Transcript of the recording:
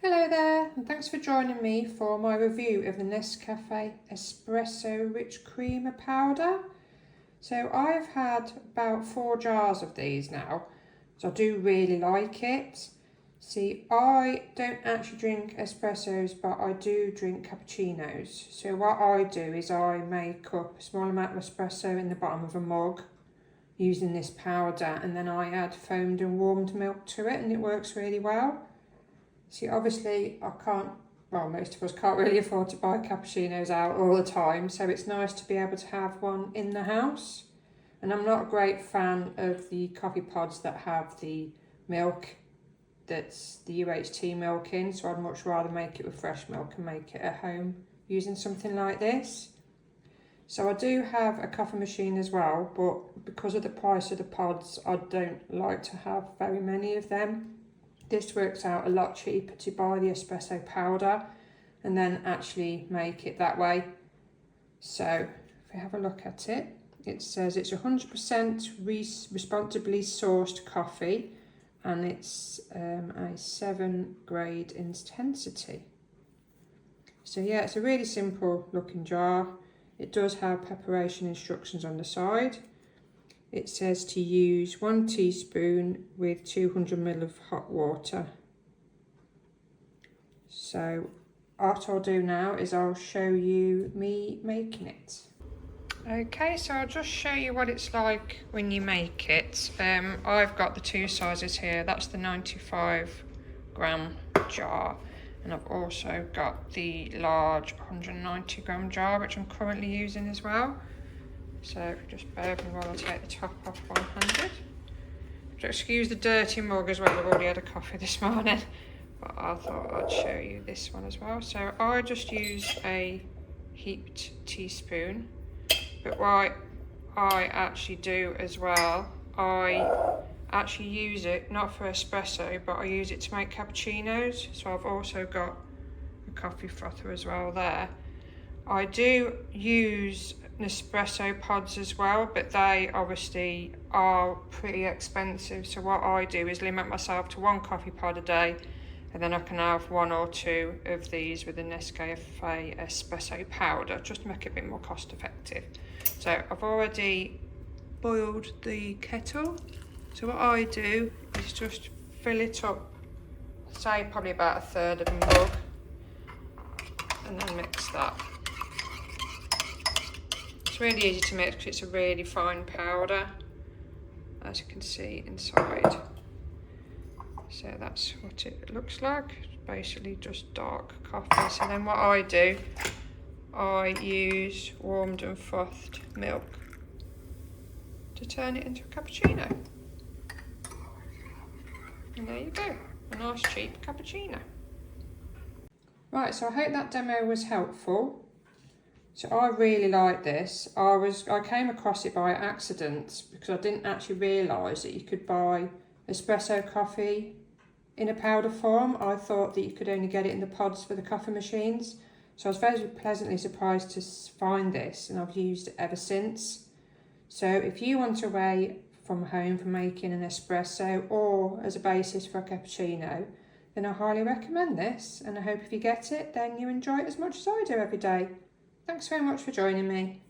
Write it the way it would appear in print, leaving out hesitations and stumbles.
Hello there, and thanks for joining me for my review of the Nescafé Espresso Rich Creamer Powder. So I've had about 4 jars of these now, so I do really like it. See, I don't actually drink espressos, but I do drink cappuccinos. So what I do is I make up a small amount of espresso in the bottom of a mug using this powder, and then I add foamed and warmed milk to it, and it works really well. See, obviously most of us can't really afford to buy cappuccinos out all the time, so it's nice to be able to have one in the house. And I'm not a great fan of the coffee pods that have the milk that's the UHT milk in, so I'd much rather make it with fresh milk and make it at home using something like this. So I do have a coffee machine as well, but because of the price of the pods, I don't like to have very many of them. This works out a lot cheaper to buy the espresso powder and then actually make it that way. So if we have a look at it, it says it's 100% responsibly sourced coffee, and it's a 7 grade intensity. So yeah, it's a really simple looking jar. It does have preparation instructions on the side. It says to use 1 teaspoon with 200 ml of hot water. So what I'll do now is I'll show you me making it. Okay, so I'll just show you what it's like when you make it. I've got the 2 sizes here. That's the 95 gram jar, and I've also got the large 190 gram jar, which I'm currently using as well. So just bear with me while I take the top off one-handed. So excuse the dirty mug as well, I've already had a coffee this morning, but I thought I'd show you this one as well. So I just use a heaped teaspoon, but what I actually do as well, I actually use it not for espresso, but I use it to make cappuccinos. So I've also got a coffee frother as well there. I do use Nespresso pods as well, but they obviously are pretty expensive. So what I do is limit myself to 1 coffee pod a day, and then I can have 1 or 2 of these with the Nescafé Espresso powder, just to make it a bit more cost effective. So I've already boiled the kettle. So what I do is just fill it up, say probably about 1/3 of a mug, and then mix that. It's really easy to mix because it's a really fine powder, as you can see inside. So that's what it looks like. It's basically just dark coffee. So then what I do, I use warmed and frothed milk to turn it into a cappuccino. And there you go, a nice cheap cappuccino. Right, so I hope that demo was helpful. So I really like this. I came across it by accident because I didn't actually realise that you could buy espresso coffee in a powder form. I thought that you could only get it in the pods for the coffee machines. So I was very pleasantly surprised to find this, and I've used it ever since. So if you want a way from home for making an espresso or as a basis for a cappuccino, then I highly recommend this, and I hope if you get it then you enjoy it as much as I do every day. Thanks very much for joining me.